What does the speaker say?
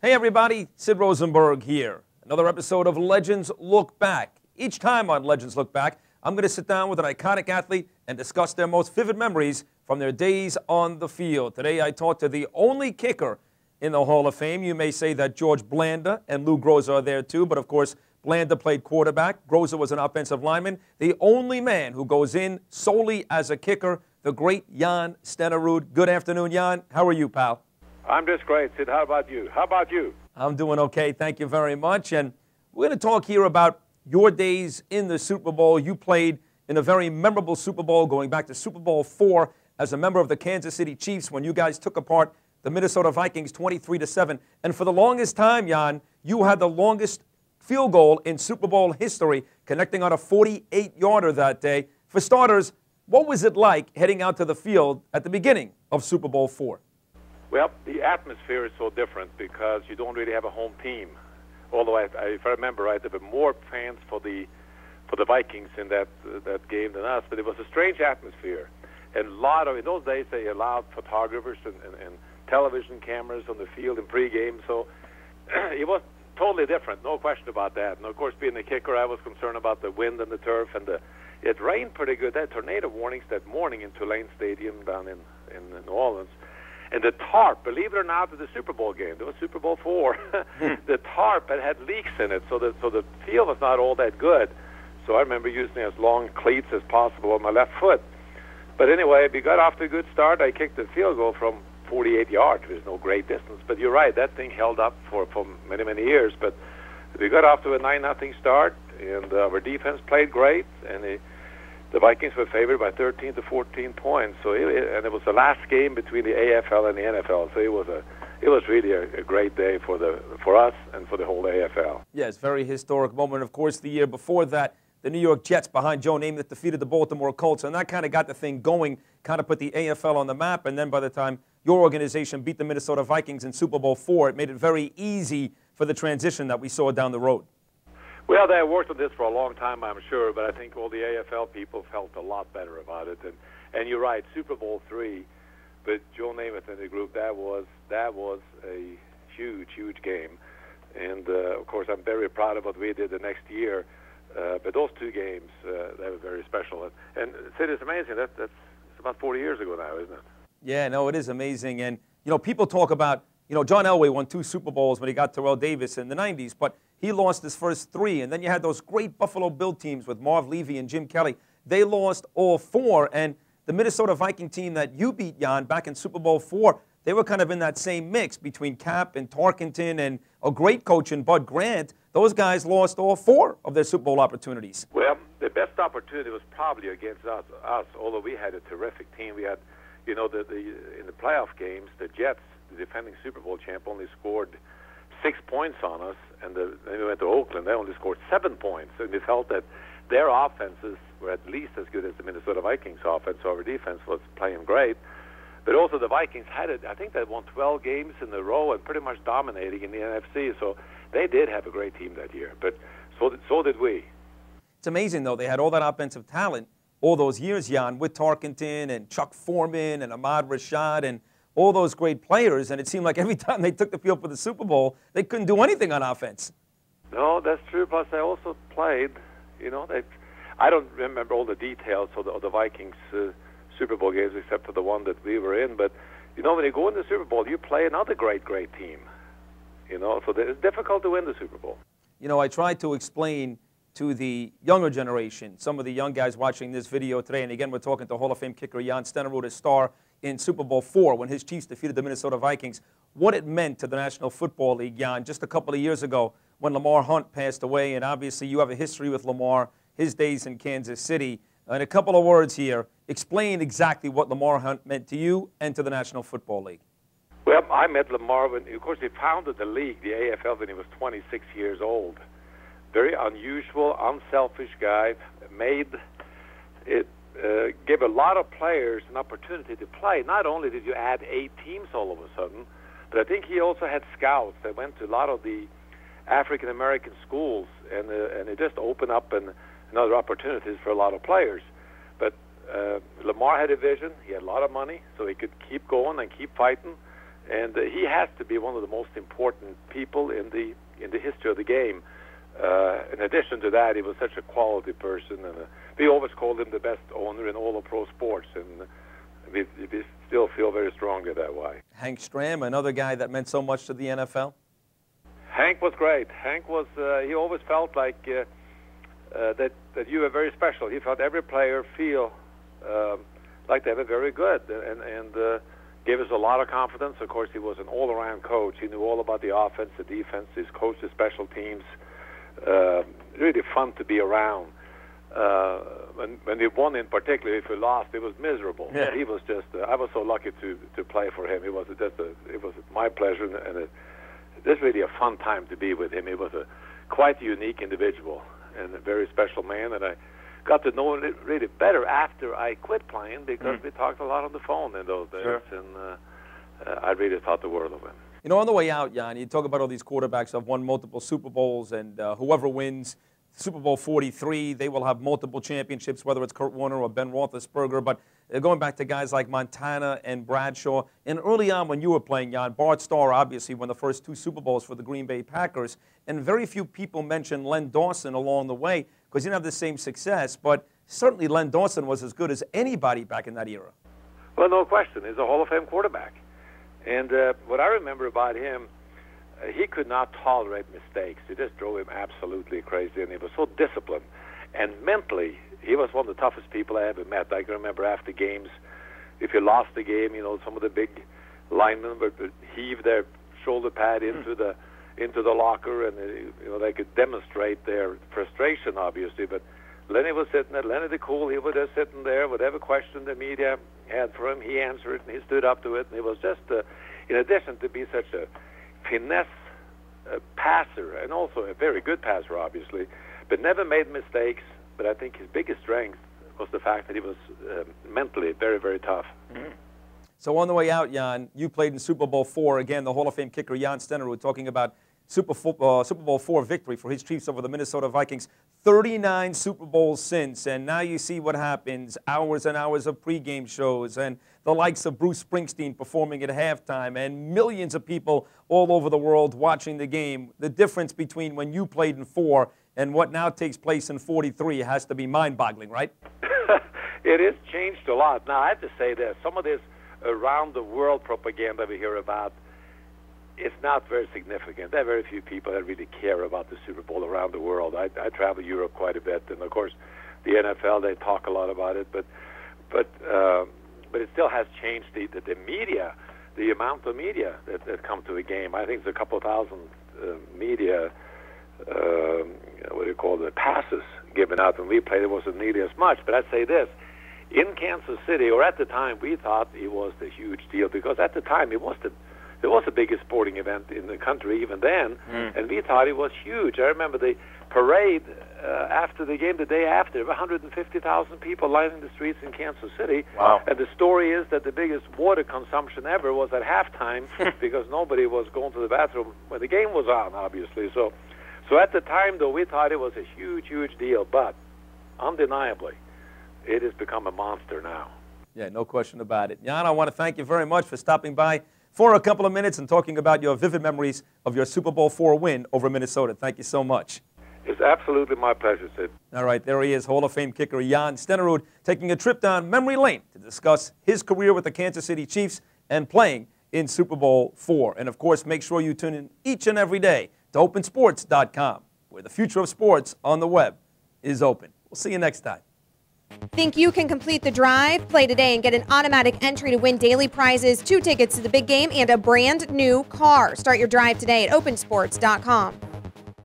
Hey everybody, Sid Rosenberg here. Another episode of Legends Look Back. Each time on Legends Look Back, I'm going to sit down with an iconic athlete and discuss their most vivid memories from their days on the field. Today I talked to the only kicker in the Hall of Fame. You may say that George Blanda and Lou Groza are there too, but of course Blanda played quarterback. Groza was an offensive lineman. The only man who goes in solely as a kicker, the great Jan Stenerud. Good afternoon, Jan. How are you, pal? I'm just great, Sid. How about you? How about you? I'm doing okay. Thank you very much. And we're going to talk here about your days in the Super Bowl. You played in a very memorable Super Bowl going back to Super Bowl IV as a member of the Kansas City Chiefs when you guys took apart the Minnesota Vikings 23-7. And for the longest time, Jan, you had the longest field goal in Super Bowl history, connecting on a 48-yarder that day. For starters, what was it like heading out to the field at the beginning of Super Bowl IV? Well, the atmosphere is so different because you don't really have a home team. Although, if I remember right, there were more fans for the Vikings in that game than us. But it was a strange atmosphere, and in those days they allowed photographers and television cameras on the field in pregame. So it was totally different, no question about that. And of course, being the kicker, I was concerned about the wind and the turf, and it rained pretty good. They had tornado warnings that morning in Tulane Stadium down in New Orleans. And the tarp, believe it or not, to the Super Bowl game, there was Super Bowl IV, the tarp had leaks in it, so the field was not all that good. So I remember using as long cleats as possible on my left foot. But anyway, we got off to a good start. I kicked the field goal from 48 yards. There's no great distance. But you're right, that thing held up for many, many years. But we got off to a 9-0 start, and our defense played great, and the Vikings were favored by 13 to 14 points. So and it was the last game between the AFL and the NFL. So it was really a great day for us and for the whole AFL. Yes, very historic moment. Of course, the year before that, the New York Jets behind Joe Namath defeated the Baltimore Colts, and that kind of got the thing going, kind of put the AFL on the map. And then by the time your organization beat the Minnesota Vikings in Super Bowl IV, it made it very easy for the transition that we saw down the road. Well, they worked on this for a long time, I'm sure, but I think all the AFL people felt a lot better about it. And you're right, Super Bowl III, but Joe Namath and the group, that was a huge, huge game. And, of course, I'm very proud of what we did the next year. But those two games, they were very special. And Sid, it's amazing. It's about 40 years ago now, isn't it? Yeah, no, it is amazing. And, people talk about, John Elway won 2 Super Bowls when he got Terrell Davis in the 90s, but he lost his first 3. And then you had those great Buffalo Bill teams with Marv Levy and Jim Kelly. They lost all 4. And the Minnesota Viking team that you beat, Jan, back in Super Bowl IV, they were kind of in that same mix between Cap and Tarkenton and a great coach in Bud Grant. Those guys lost all 4 of their Super Bowl opportunities. Well, the best opportunity was probably against us, although we had a terrific team. We had, in the playoff games, the Jets, the defending Super Bowl champ, only scored 6 points on us, and then we went to Oakland. They only scored 7 points, and we felt that their offenses were at least as good as the Minnesota Vikings offense, so our defense was playing great. But also the Vikings had it. I think they won 12 games in a row and pretty much dominating in the NFC, so they did have a great team that year, but so did we. It's amazing, though. They had all that offensive talent all those years, Jan, with Tarkenton and Chuck Foreman and Ahmad Rashad and all those great players, and it seemed like every time they took the field for the Super Bowl, they couldn't do anything on offense. No, that's true. Plus, they also played, I don't remember all the details of the Vikings' Super Bowl games except for the one that we were in, but, when you go in the Super Bowl, you play another great team, so it's difficult to win the Super Bowl. I tried to explain to the younger generation, some of the young guys watching this video today, and again, we're talking to Hall of Fame kicker Jan Stenerud, a star in Super Bowl IV when his Chiefs defeated the Minnesota Vikings, what it meant to the National Football League, Jan, just a couple of years ago when Lamar Hunt passed away, and obviously you have a history with Lamar, his days in Kansas City. In a couple of words here, explain exactly what Lamar Hunt meant to you and to the National Football League. Well, I met Lamar when, of course, he founded the league, the AFL, when he was 26 years old. Very unusual, unselfish guy, gave a lot of players an opportunity to play. Not only did you add 8 teams all of a sudden, but I think he also had scouts that went to a lot of the African-American schools, and it just opened up other opportunities for a lot of players. But Lamar had a vision. He had a lot of money, so he could keep going and keep fighting. And he has to be one of the most important people in the history of the game. In addition to that, he was such a quality person, and we always called him the best owner in all of pro sports, and we still feel very strongly that way. Hank Stram, another guy that meant so much to the NFL? Hank was great. Hank was, he always felt like that you were very special. He felt every player feel like they were very good, and gave us a lot of confidence. Of course, he was an all-around coach. He knew all about the offense, the defense. He's coached the special teams. Really fun to be around. When we won in particular, if we lost, it was miserable. Yeah. He was just, I was so lucky to play for him. It was my pleasure, and it was really a fun time to be with him. He was a quite unique individual and a very special man, and I got to know him really better after I quit playing, because we talked a lot on the phone in those days, Sure. and I really thought the world of him. You know, on the way out, Jan, you talk about all these quarterbacks who have won multiple Super Bowls, and whoever wins Super Bowl 43, they will have multiple championships, whether it's Kurt Warner or Ben Roethlisberger. But going back to guys like Montana and Bradshaw, and early on when you were playing, Jan, Bart Starr obviously won the first 2 Super Bowls for the Green Bay Packers, and very few people mention Len Dawson along the way because he didn't have the same success, but certainly Len Dawson was as good as anybody back in that era. Well, no question. He's a Hall of Fame quarterback. And what I remember about him, he could not tolerate mistakes. It just drove him absolutely crazy, and he was so disciplined. And mentally, he was one of the toughest people I ever met. I can remember after games, if you lost the game, you know, some of the big linemen would heave their shoulder pad into the locker, and you know, they could demonstrate their frustration, obviously. But Lenny was sitting there. Lenny the Cool, he was just sitting there. Whatever question the media had for him, he answered it, and he stood up to it. And he was just, in addition to be such a finesse passer, and also a very good passer, obviously, but never made mistakes. But I think his biggest strength was the fact that he was mentally very, very tough. Mm-hmm. So on the way out, Jan, you played in Super Bowl IV. Again, the Hall of Fame kicker Jan Stenerud talking about Super Bowl IV victory for his Chiefs over the Minnesota Vikings. 39 Super Bowls since, and now you see what happens. Hours and hours of pregame shows, and the likes of Bruce Springsteen performing at halftime, and millions of people all over the world watching the game. The difference between when you played in 4 and what now takes place in 43 has to be mind-boggling, right? It has changed a lot. Now, I have to say this. Some of this around-the-world propaganda we hear about, it's not very significant. There are very few people that really care about the Super Bowl around the world. I travel Europe quite a bit, and of course, the NFL, they talk a lot about it, but it still has changed the media, the amount of media that come to a game. I think there's a couple of thousand media, what do you call it, passes given out when we played. It wasn't nearly as much, but I'd say this. In Kansas City, or at the time, we thought it was the huge deal, because at the time it was the biggest sporting event in the country even then, and we thought it was huge. I remember the parade after the game, the day after, there were 150,000 people lining the streets in Kansas City. Wow. And the story is that the biggest water consumption ever was at halftime because nobody was going to the bathroom when the game was on, obviously. So at the time, though, we thought it was a huge, huge deal, but undeniably, it has become a monster now. Yeah, no question about it. Jan, I want to thank you very much for stopping by for a couple of minutes and talking about your vivid memories of your Super Bowl IV win over Minnesota. Thank you so much. It's absolutely my pleasure, Sid. All right, there he is, Hall of Fame kicker Jan Stenerud, taking a trip down memory lane to discuss his career with the Kansas City Chiefs and playing in Super Bowl IV. And, of course, make sure you tune in each and every day to opensports.com, where the future of sports on the web is open. We'll see you next time. Think you can complete the drive? Play today and get an automatic entry to win daily prizes, 2 tickets to the big game, and a brand new car. Start your drive today at opensports.com.